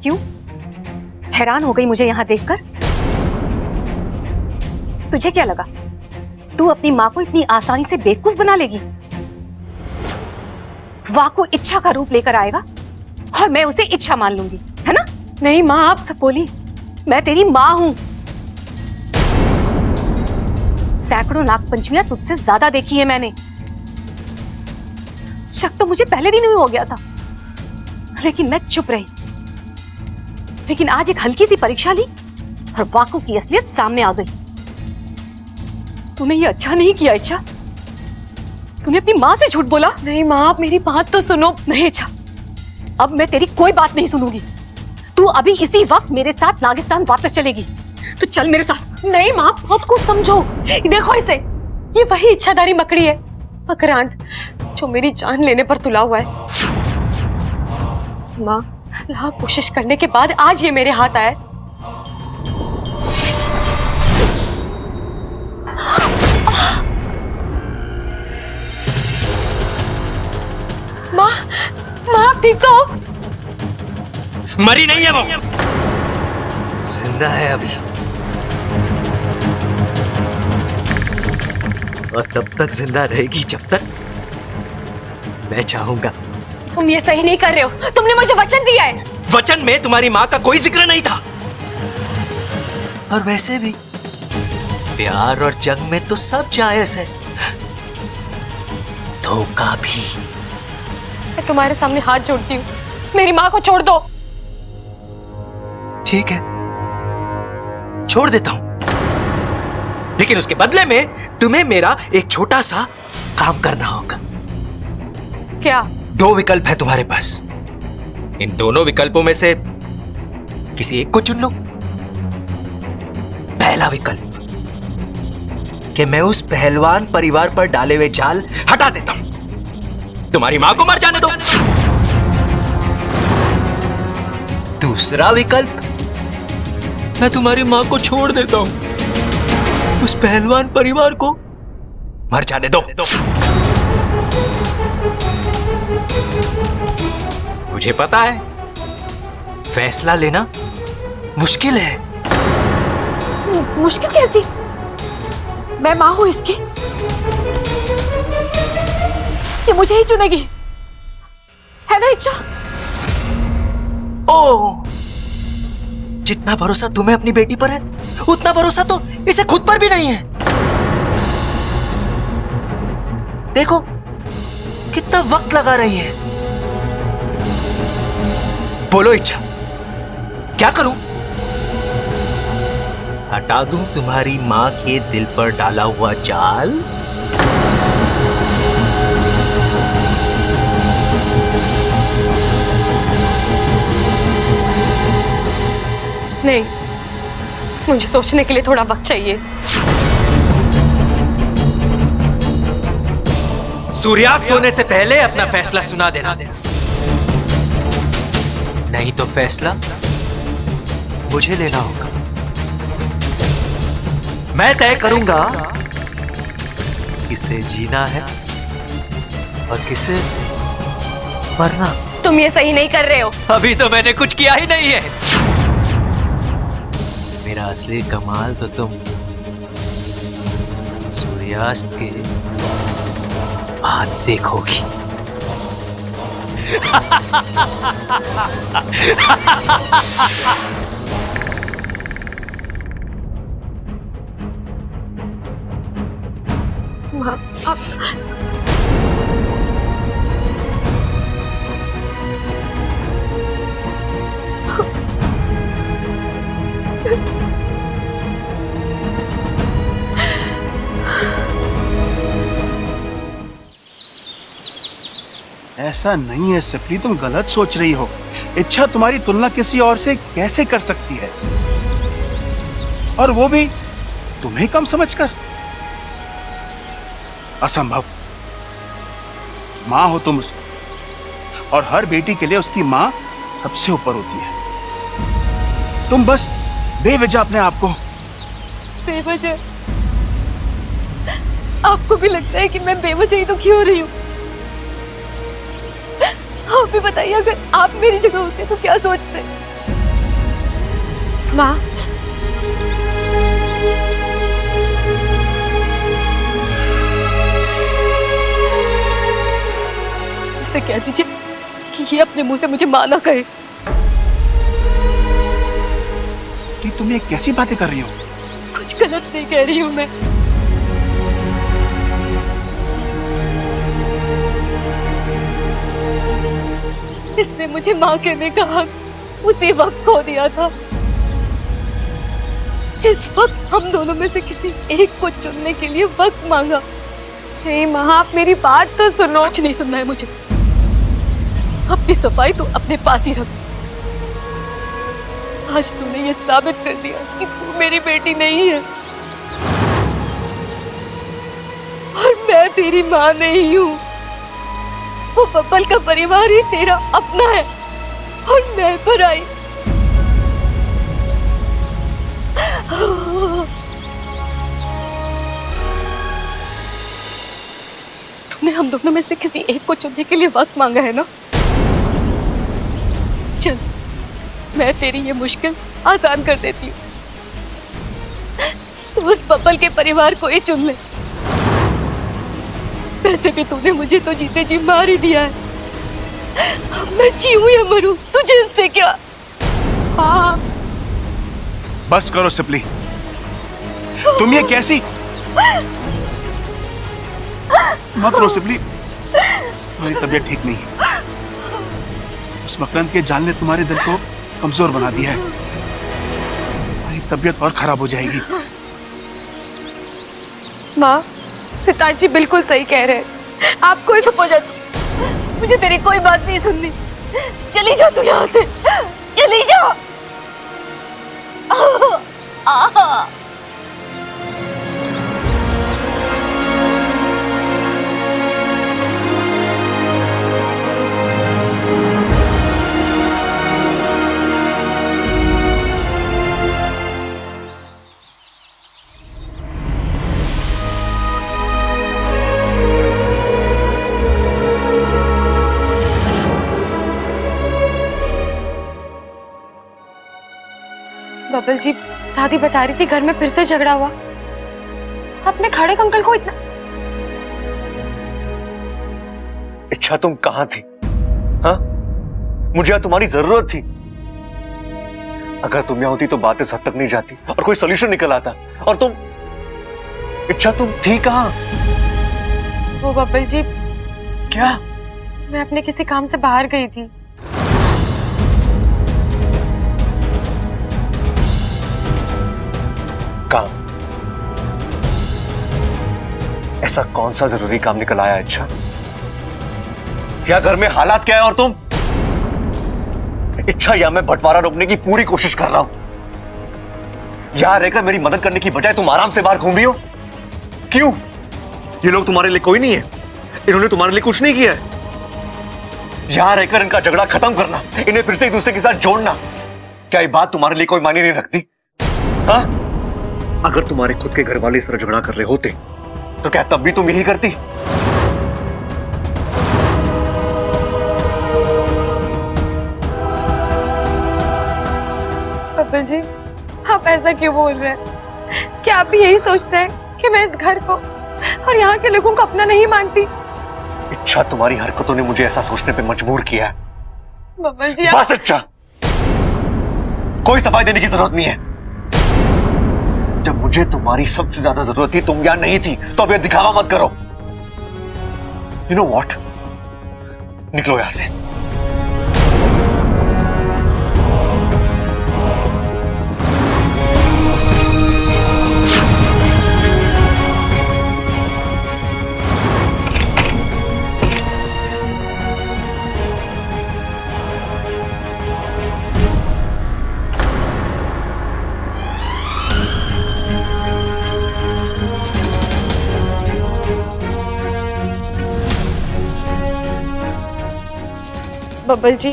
क्यों? हैरान हो गई मुझे यहां देखकर? तुझे क्या लगा तू अपनी माँ को इतनी आसानी से बेवकूफ बना लेगी? वाह को इच्छा का रूप लेकर आएगा और मैं उसे इच्छा मान लूंगी, है ना? नहीं माँ, आप सपोली, मैं तेरी माँ हूं। सैकड़ों नागपंचमियां तुझसे ज्यादा देखी है मैंने। शक तो मुझे पहले दिन ही हो गया था, लेकिन मैं चुप रही। लेकिन आज एक हल्की सी परीक्षा ली और वाकू की असलियत सामने आ गई। तूने ये अच्छा नहीं किया इच्छा। तूने अपनी माँ से झूठ बोला। नहीं माँ, आप मेरी बात तो सुनो। नहीं इच्छा, अब मैं तेरी कोई बात नहीं सुनूंगी। तू अभी इसी वक्त मेरे साथ नागिस्तान वापस चलेगी। तू चल मेरे साथ। नहीं माँ, बहुत कुछ समझो। देखो इसे, ये वही इच्छाधारी मकड़ी है, मकरांत, जो मेरी जान लेने पर तुला हुआ है। माँ, लाख कोशिश करने के बाद आज ये मेरे हाथ आया। माँ, माँ आप ठीक तो हो? मरी नहीं है वो, जिंदा है अभी, और तब तक जिंदा रहेगी जब तक मैं चाहूंगा। तुम ये सही नहीं कर रहे हो। तुमने मुझे वचन दिया है। वचन में तुम्हारी माँ का कोई जिक्र नहीं था। और वैसे भी प्यार और जंग में तो सब जायज है, धोखा भी। मैं तुम्हारे सामने हाथ जोड़ती हूँ, मेरी माँ को छोड़ दो। ठीक है, छोड़ देता हूं, लेकिन उसके बदले में तुम्हें मेरा एक छोटा सा काम करना होगा। क्या? 2 विकल्प है तुम्हारे पास। इन दोनों विकल्पों में से किसी एक को चुन लो। पहला विकल्प कि मैं उस पहलवान परिवार पर डाले हुए जाल हटा देता हूं, तुम्हारी मां को मर जाने दो। दूसरा विकल्प, मैं तुम्हारी मां को छोड़ देता हूं, उस पहलवान परिवार को मर जाने दो। मुझे पता है फैसला लेना मुश्किल है। मुश्किल कैसी? मैं मां हूं इसकी, ये मुझे ही चुनेगी, है ना इच्छा? ओ, जितना भरोसा तुम्हें अपनी बेटी पर है, उतना भरोसा तो इसे खुद पर भी नहीं है। देखो कितना वक्त लगा रही है। बोलो इच्छा, क्या करूं? हटा दूं तुम्हारी मां के दिल पर डाला हुआ जाल? नहीं, मुझे सोचने के लिए थोड़ा वक्त चाहिए। सूर्यास्त होने से पहले अपना फैसला सुना देना, नहीं तो फैसला मुझे लेना होगा। मैं तय करूंगा किसे जीना है और किसे मरना। तुम ये सही नहीं कर रहे हो। अभी तो मैंने कुछ किया ही नहीं है। मेरा असली कमाल तो तुम सूर्यास्त के बाद देखोगी। माँ, ऐसा नहीं है सिप्ली, तुम गलत सोच रही हो। इच्छा तुम्हारी तुलना किसी और से कैसे कर सकती है, और वो भी तुम्हें कम समझकर? असंभव। मां हो तुम उसकी, और हर बेटी के लिए उसकी मां सबसे ऊपर होती है। तुम बस बेवजह अपने आप को। बेवजह? आपको भी लगता है कि मैं बेवजह ही तो क्यों रही हूँ? आप भी बताइए, अगर आप मेरी जगह होते तो क्या सोचते? माँ, इससे कह दीजिए कि ये अपने मुंह से मुझे माँ ना कहे। सपली, तुम ये कैसी बातें कर रही हो? कुछ गलत नहीं कह रही हूँ मैं। इसने मुझे माँ कहने का हक उसी वक्त खो दिया था जिस वक्त हम दोनों में से किसी एक को चुनने के लिए वक्त मांगा। हे माँ, आप मेरी बात तो सुनो। कुछ नहीं सुनना है मुझे। अपनी सफाई तो अपने पास ही रख। आज तूने ये साबित कर दिया कि तू मेरी बेटी नहीं है और मैं तेरी माँ नहीं हूँ। वो बब्बल का परिवार ही तेरा अपना है और मैं पराई। तुमने हम दोनों में से किसी एक को चुनने के लिए वक्त मांगा है ना? चल, मैं तेरी ये मुश्किल आसान कर देती हूँ। तू उस बब्बल के परिवार को ही चुन ले। वैसे भी तूने मुझे तो जीते जी मार ही दिया है। अब मैं जीऊं या मरूं, तुझे इससे क्या? हाँ। बस करो सिपली, तुम ये कैसी? मत रो सिपली, तुम्हारी तबीयत ठीक नहीं है। उस मकरंद के जाल ने तुम्हारे दिल को कमजोर बना दिया है। तुम्हारी तबीयत और खराब हो जाएगी। माँ, पिताजी बिल्कुल सही कह रहे हैं। आप कोई चुप हो जा तू। मुझे तेरी कोई बात नहीं सुननी। चली जा तू यहाँ से, चली जा। बबल जी, दादी बता रही थी घर में फिर से झगड़ा हुआ। अपने खड़े अंकल को इतना। इच्छा, तुम कहां थी? हाँ, मुझे यहाँ तुम्हारी जरूरत थी। अगर तुम यहाँ होती तो बात इस हद तक नहीं जाती और कोई सोल्यूशन निकल आता। और तुम, इच्छा, तुम थी कहां? वो बबल जी, क्या? मैं अपने किसी काम से बाहर गई थी। काम? ऐसा कौन सा जरूरी काम निकल आया? अच्छा, क्या घर में हालात क्या है और तुम? इच्छा, या मैं बंटवारा रोकने की पूरी कोशिश कर रहा हूं। यहां रहकर मेरी मदद करने की बजाय तुम आराम से बाहर घूम रही हो। क्यों? ये लोग तुम्हारे लिए कोई नहीं है? इन्होंने तुम्हारे लिए कुछ नहीं किया है? यहां रहकर इनका झगड़ा खत्म करना, इन्हें फिर से एक दूसरे के साथ जोड़ना, क्या ये बात तुम्हारे लिए कोई मायने नहीं रखती? हाँ? अगर तुम्हारे खुद के घर वाले इस तरह झगड़ा कर रहे होते तो क्या तब भी तुम यही करती? बबल जी, आप ऐसा क्यों बोल रहे हैं? क्या आप भी यही सोचते हैं कि मैं इस घर को और यहाँ के लोगों को अपना नहीं मानती? इच्छा, तुम्हारी हरकतों ने मुझे ऐसा सोचने पे मजबूर किया है। बबल जी, बस इच्छा, कोई सफाई देने की जरूरत नहीं है। जब मुझे तुम्हारी सबसे ज्यादा जरूरत थी तुम यहाँ नहीं थी, तो अब ये दिखावा मत करो। यू नो व्हाट, निकलो यहां से। बबल जी,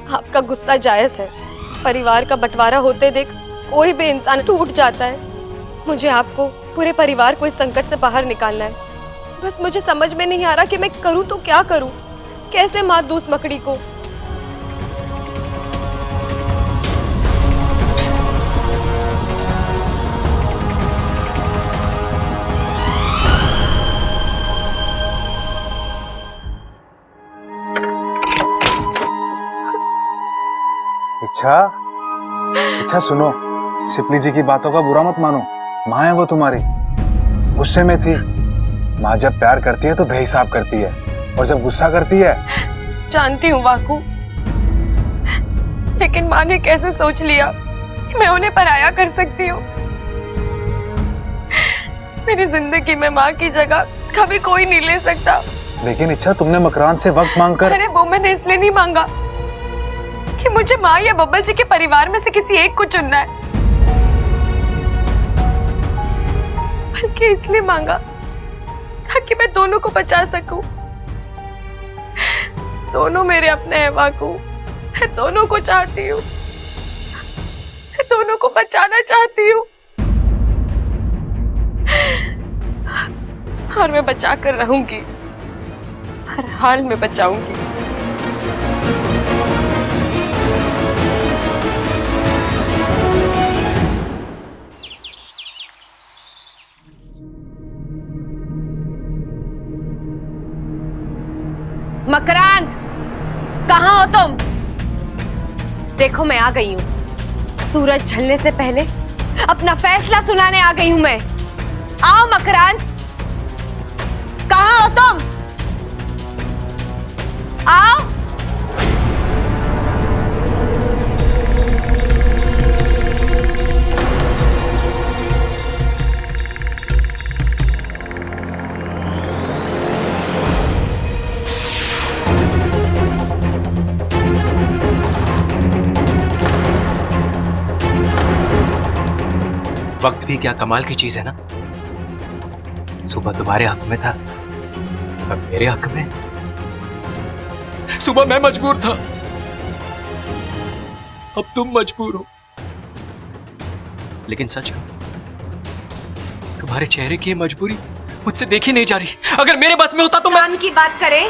आपका गुस्सा जायज है। परिवार का बंटवारा होते देख कोई भी इंसान टूट जाता है। मुझे आपको, पूरे परिवार को इस संकट से बाहर निकालना है। बस मुझे समझ में नहीं आ रहा कि मैं करूं तो क्या करूं, कैसे मात दूं उस मकड़ी को। अच्छा सुनो, शिपली जी की बातों का बुरा मत मानो। माँ है वो तुम्हारी, गुस्से में थी। माँ जब प्यार करती है तो बेहिसाब करती है, और जब गुस्सा करती है। जानती हूँ वाकू, लेकिन माँ ने कैसे सोच लिया कि मैं उन्हें पराया कर सकती हूँ। मेरी जिंदगी में माँ की जगह कभी कोई नहीं ले सकता। लेकिन इच्छा, तुमने मकरान से वक्त मांगकर। अरे वो मैंने इसलिए नहीं मांगा कि मुझे माँ या बब्बल जी के परिवार में से किसी एक को चुनना है, बल्कि इसलिए मांगा ताकि मैं दोनों को बचा सकूं। दोनों मेरे अपने हैं वाकू, मैं दोनों को चाहती हूँ, मैं दोनों को बचाना चाहती हूँ, और मैं बचा कर रहूंगी, हर हाल में बचाऊंगी। मकरांत, कहाँ हो तुम? देखो मैं आ गई हूँ। सूरज ढलने से पहले अपना फैसला सुनाने आ गई हूँ मैं। आओ मकरांत, कहाँ हो तुम? आओ। वक्त भी क्या कमाल की चीज है ना। सुबह तुम्हारे हक में था, अब मेरे हक में। सुबह मैं मजबूर था, अब तुम मजबूर हो। लेकिन सच कहूं, तुम्हारे चेहरे की ये मजबूरी मुझसे देखी नहीं जा रही। अगर मेरे बस में होता तो मैं। काम की बात करें।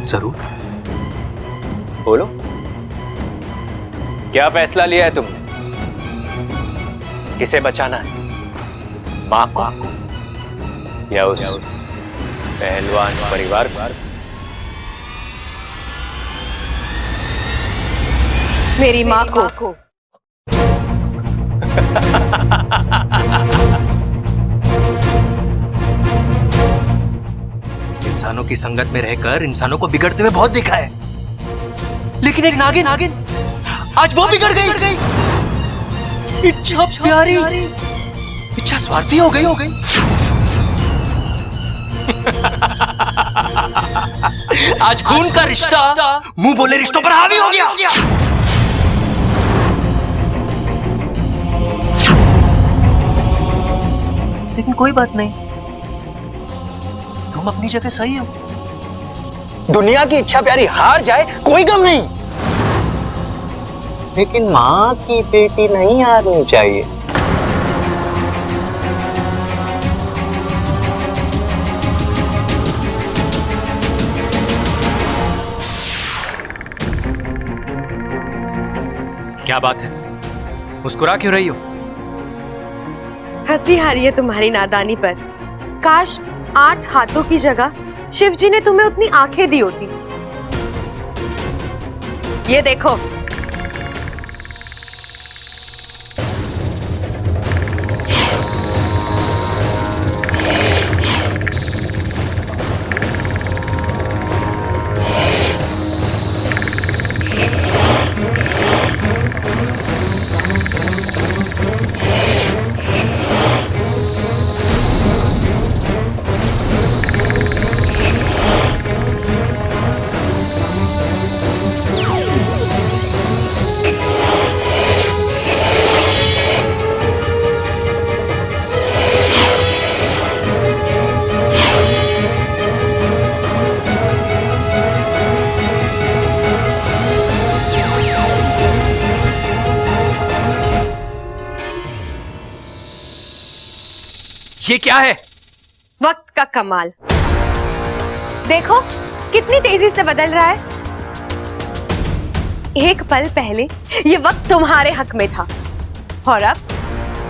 जरूर, बोलो, क्या फैसला लिया है तुमने? किसे बचाना है, मां को या उस पहलवान परिवार को? मेरी माँ को। इंसानों की संगत में रहकर इंसानों को बिगड़ते हुए बहुत देखा है, लेकिन एक नागिन आज वो बिगड़ गई। इच्छा प्यारी, इच्छा स्वार्थी हो गई। आज खून का रिश्ता मुंह बोले रिश्तों पर हावी हो गया। लेकिन कोई बात नहीं, तुम अपनी जगह सही हो। दुनिया की इच्छा प्यारी हार जाए कोई गम नहीं, लेकिन मां की बेटी नहीं हारनी चाहिए। क्या बात है, मुस्कुरा क्यों रही हो? हंसी आ रही है तुम्हारी नादानी पर। काश 8 हाथों की जगह शिव जी ने तुम्हें उतनी आंखें दी होती। ये देखो, ये क्या है? वक्त का कमाल। देखो कितनी तेजी से बदल रहा है। एक पल पहले ये वक्त तुम्हारे हक में था और अब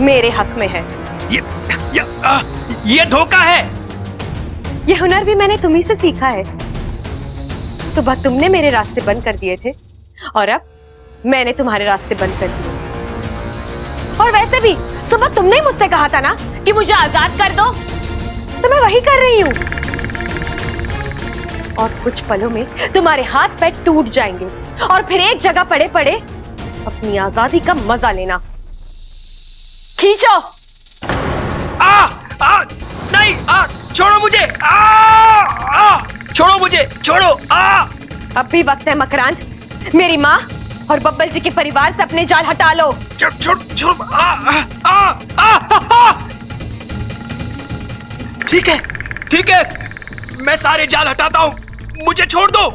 मेरे हक में है। ये धोखा है। ये हुनर भी मैंने तुम्ही से सीखा है। सुबह तुमने मेरे रास्ते बंद कर दिए थे और अब मैंने तुम्हारे रास्ते बंद कर दिए। और वैसे भी सुबह तुमने ही मुझसे कहा था ना कि मुझे आजाद कर दो, तो मैं वही कर रही हूं। और कुछ पलों में तुम्हारे हाथ पैर टूट जाएंगे और फिर एक जगह पड़े पड़े अपनी आजादी का मजा लेना। खींचो। नहीं, छोड़ो मुझे, छोड़ो मुझे, छोड़ो। अब भी वक्त है मकरांद, मेरी माँ और बब्बल जी के परिवार से अपने जाल हटा लो। छोड़, ठीक है, मैं सारे जाल हटाता हूँ, मुझे छोड़ दो।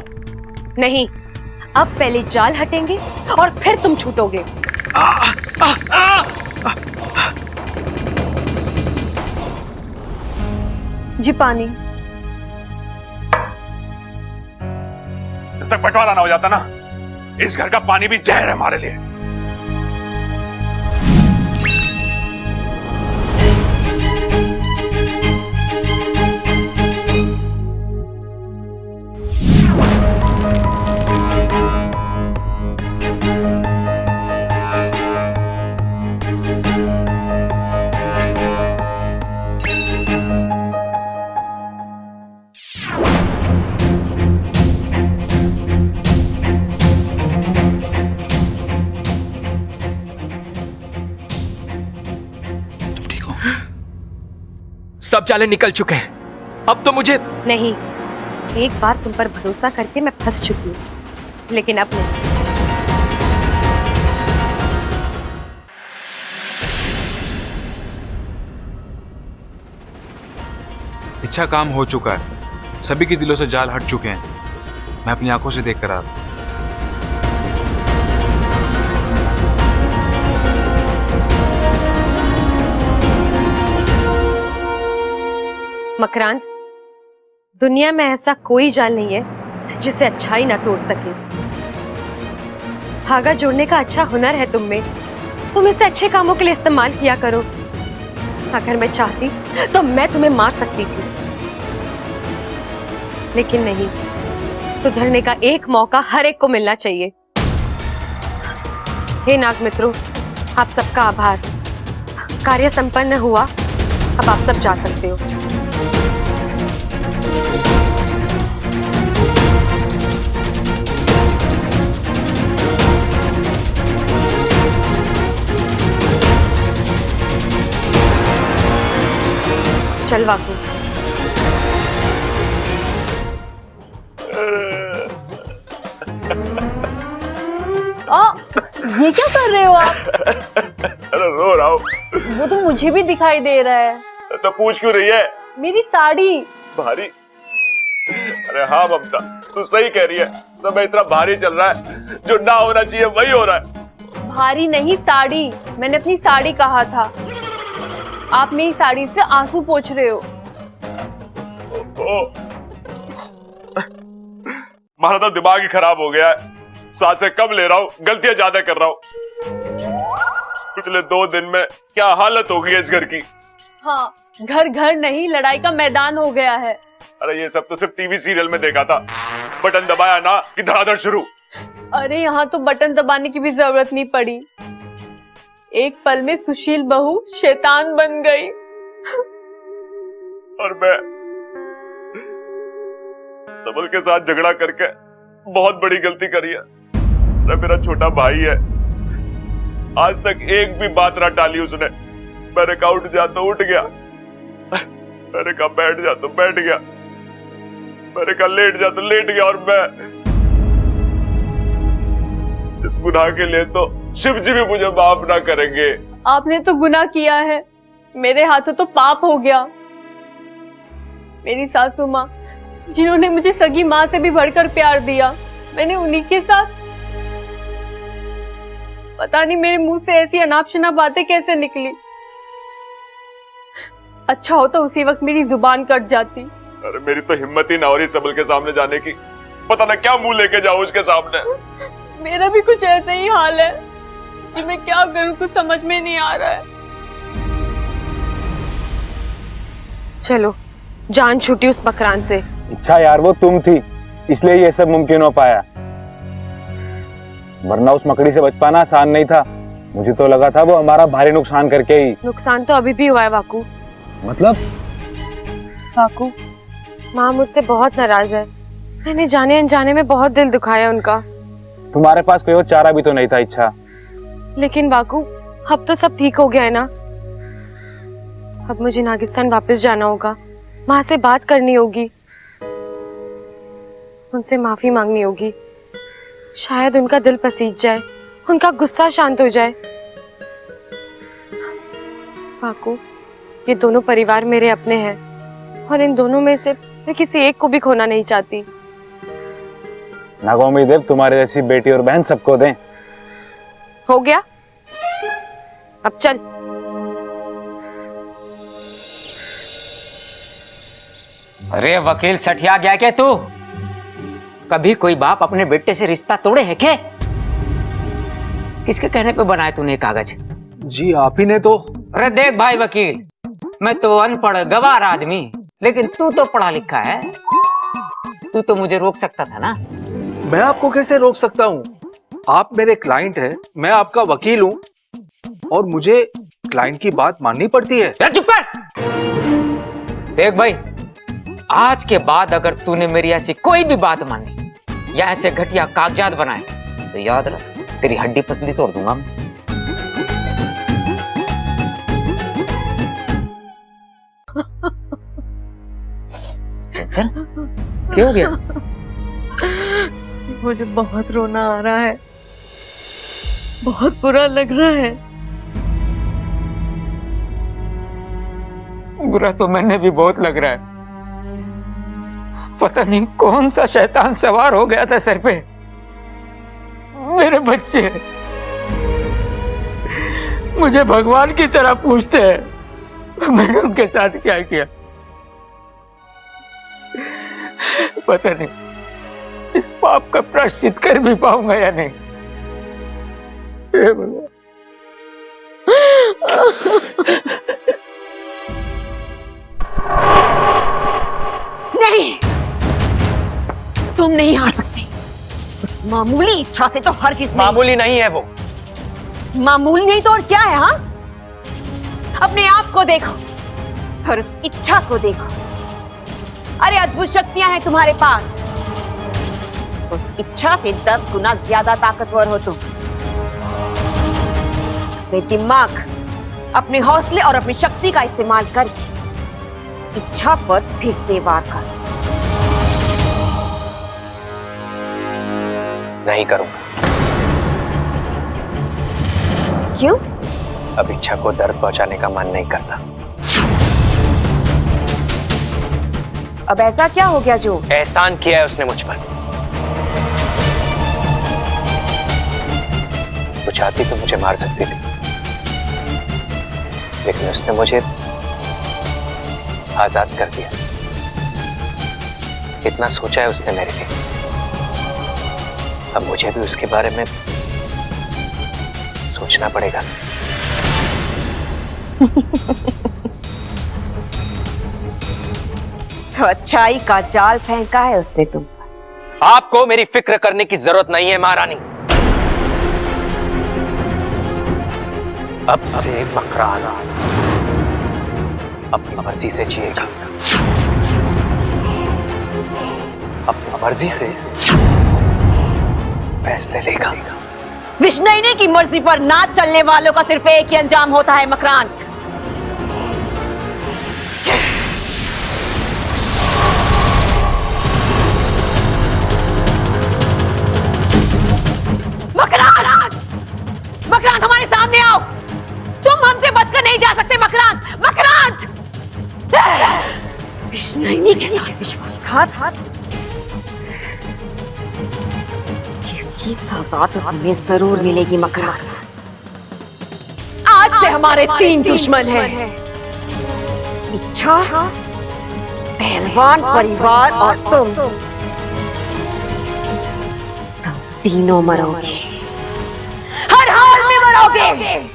नहीं, अब पहले जाल हटेंगे और फिर तुम छूटोगे। जी पानी। जब तक बंटवारा ना हो जाता ना, इस घर का पानी भी जहर है हमारे लिए। सब जाले निकल चुके हैं, अब तो मुझे नहीं, एक बार तुम पर भरोसा करके मैं फंस चुकी हूँ, लेकिन अब नहीं। इच्छा काम हो चुका है, सभी के दिलों से जाल हट चुके हैं। मैं अपनी आंखों से देख कर आ रहा हूं। मकरांद, दुनिया में ऐसा कोई जाल नहीं है जिसे अच्छाई ना तोड़ सके। धागा जोड़ने का अच्छा हुनर है तुम में, तुम इसे अच्छे कामों के लिए इस्तेमाल किया करो। अगर मैं चाहती तो मैं तुम्हें मार सकती थी, लेकिन नहीं, सुधरने का एक मौका हर एक को मिलना चाहिए। हे नाग मित्रों, आप सबका आभार। कार्य संपन्न हुआ, अब आप सब जा सकते हो। चल वाकू। ये क्या कर रहे हो आप? अरे रो रहा हूँ। वो तो मुझे भी दिखाई दे रहा है। तो पूछ क्यों रही है? मेरी साड़ी भारी? अरे हाँ ममता, तू सही कह रही है, समय इतना भारी चल रहा है, जो ना होना चाहिए वही हो रहा है। भारी नहीं, साड़ी। मैंने अपनी साड़ी कहा था। आप मेरी साड़ी से आंसू पोंछ रहे हो। हमारा तो दिमाग ही खराब हो गया है, सांसें कम ले रहा हूँ, गलतियां ज्यादा कर रहा हूँ। पिछले 2 दिन में क्या हालत हो गई है इस घर की। हाँ, घर घर नहीं, लड़ाई का मैदान हो गया है। अरे ये सब तो सिर्फ टीवी सीरियल में देखा था, बटन दबाया ना कि धड़ाधड़ शुरू। अरे यहाँ तो बटन दबाने की भी जरूरत नहीं पड़ी। एक पल में सुशील बहू शैतान बन गई। और मैं सबल के साथ झगड़ा करके बहुत बड़ी गलती करी है। मेरा छोटा भाई है, आज तक एक भी बात ना टाली उसने। मैंने कहा उठ जा तो उठ गया, मैंने कहा बैठ जा तो बैठ गया, मैंने कहा लेट जा तो लेट गया। और मैं इस गुनाह के लिए तो शिव जी भी मुझे माफ ना करेंगे। आपने तो गुनाह किया है, मेरे हाथों तो पाप हो गया। मेरी सासू माँ, जिन्होंने मुझे सगी माँ से भी बढ़कर प्यार दिया, मैंने उन्हीं के साथ। पता नहीं मेरे मुंह से ऐसी अनाप शनाप बातें कैसे निकली। अच्छा होता उसी वक्त मेरी जुबान कट जाती। अरे मेरी तो हिम्मत ही ना हो रही सबल के सामने जाने की। पता ना क्या मुंह लेके जाऊं उसके सामने। मेरा भी कुछ ऐसा ही हाल है कि मैं क्या करूं, कुछ समझ में नहीं आ रहा है। चलो, जान छूटी उस मकरान से। इच्छा यार, वो तुम थी इसलिए ये सब मुमकिन हो पाया, वरना उस मकड़ी से बच पाना आसान नहीं था। मुझे तो लगा था वो हमारा भारी नुकसान करके ही। नुकसान तो अभी भी हुआ है वाकू। मतलब? वाकू, माँ मुझसे बहुत नाराज है। मैंने जाने अनजाने में बहुत दिल दुखाया उनका। तुम्हारे पास कोई और चारा भी तो नहीं था इच्छा। लेकिन वाकू, अब तो सब ठीक हो गया है ना। अब मुझे नागिस्तान वापस जाना होगा, माँ से बात करनी होगी, उनसे माफी मांगनी होगी। शायद उनका दिल पसीज जाए, उनका गुस्सा शांत हो जाए। वाकू, ये दोनों परिवार मेरे अपने हैं और इन दोनों में से मैं किसी एक को भी खोना नहीं चाहती। नागोमी देव तुम्हारे जैसी बेटी और बहन सबको दें। हो गया, अब चल। अरे वकील सठिया गया क्या तू? कभी कोई बाप अपने बेटे से रिश्ता तोड़े है क्या? किसके कहने पे बनाया तूने कागज? जी आप ही ने तो। अरे देख भाई वकील, मैं तो अनपढ़ गवार आदमी, लेकिन तू तो पढ़ा लिखा है। तू तो मुझे रोक सकता था ना। मैं आपको कैसे रोक सकता हूँ? आप मेरे क्लाइंट हैं, मैं आपका वकील हूँ और मुझे क्लाइंट की बात माननी पड़ती है। चुप कर। देख भाई, आज के बाद अगर तूने मेरी ऐसी कोई भी बात मानी या ऐसे घटिया कागजात बनाए तो याद रख, तेरी हड्डी पसली तोड़ दूंगा मैं। चल, क्या हो गया? मुझे बहुत रोना आ रहा है, बहुत बुरा लग रहा है। बुरा तो मैंने भी बहुत लग रहा है। पता नहीं कौन सा शैतान सवार हो गया था सर पे। मेरे बच्चे मुझे भगवान की तरह पूछते हैं, मैंने उनके साथ क्या किया पता नहीं। इस पाप का प्रायश्चित कर भी पाऊंगा या नहीं। हे भगवान। नहीं, तुम नहीं हार सकते। उस मामूली इच्छा से तो हर किसी मामूली नहीं है वो। मामूली नहीं तो और क्या है? हाँ, अपने आप को देखो और उस इच्छा को देखो। अरे अद्भुत शक्तियां हैं तुम्हारे पास। उस इच्छा से 10 गुना ज्यादा ताकतवर हो तुम। अपने दिमाग, अपने हौसले और अपनी शक्ति का इस्तेमाल करके इच्छा पर फिर से वार करो। नहीं करूंगा। क्यों? अब इच्छा को दर्द पहुंचाने का मन नहीं करता। अब ऐसा क्या हो गया जो? एहसान किया है उसने मुझ पर। वो चाहती तो मुझे मार सकती थी, लेकिन उसने मुझे आजाद कर दिया। इतना सोचा है उसने मेरे लिए। अब मुझे भी उसके बारे में सोचना पड़ेगा। तो अच्छाई का जाल फेंका है उसने तुम पर। आपको मेरी फिक्र करने की जरूरत नहीं है महारानी। अब से मकरान अपनी मर्जी से जिएगा, अपनी मर्जी से फैसले लेगा। विष्णुनी की मर्जी पर ना चलने वालों का सिर्फ एक ही अंजाम होता है मकरांत। मकरांत, मकरांत हमारे सामने आओ। तुम हमसे बचकर नहीं जा सकते मकरांत। मकरांत, विष्णुनी के साथ विश्वासघात, इसकी सजा तो तुम्हें जरूर मिलेगी मकरांत। आज से हमारे 3 दुश्मन हैं, इच्छा, पहलवान परिवार और तुम तीनों मरोगे, हर हाल में मरोगे।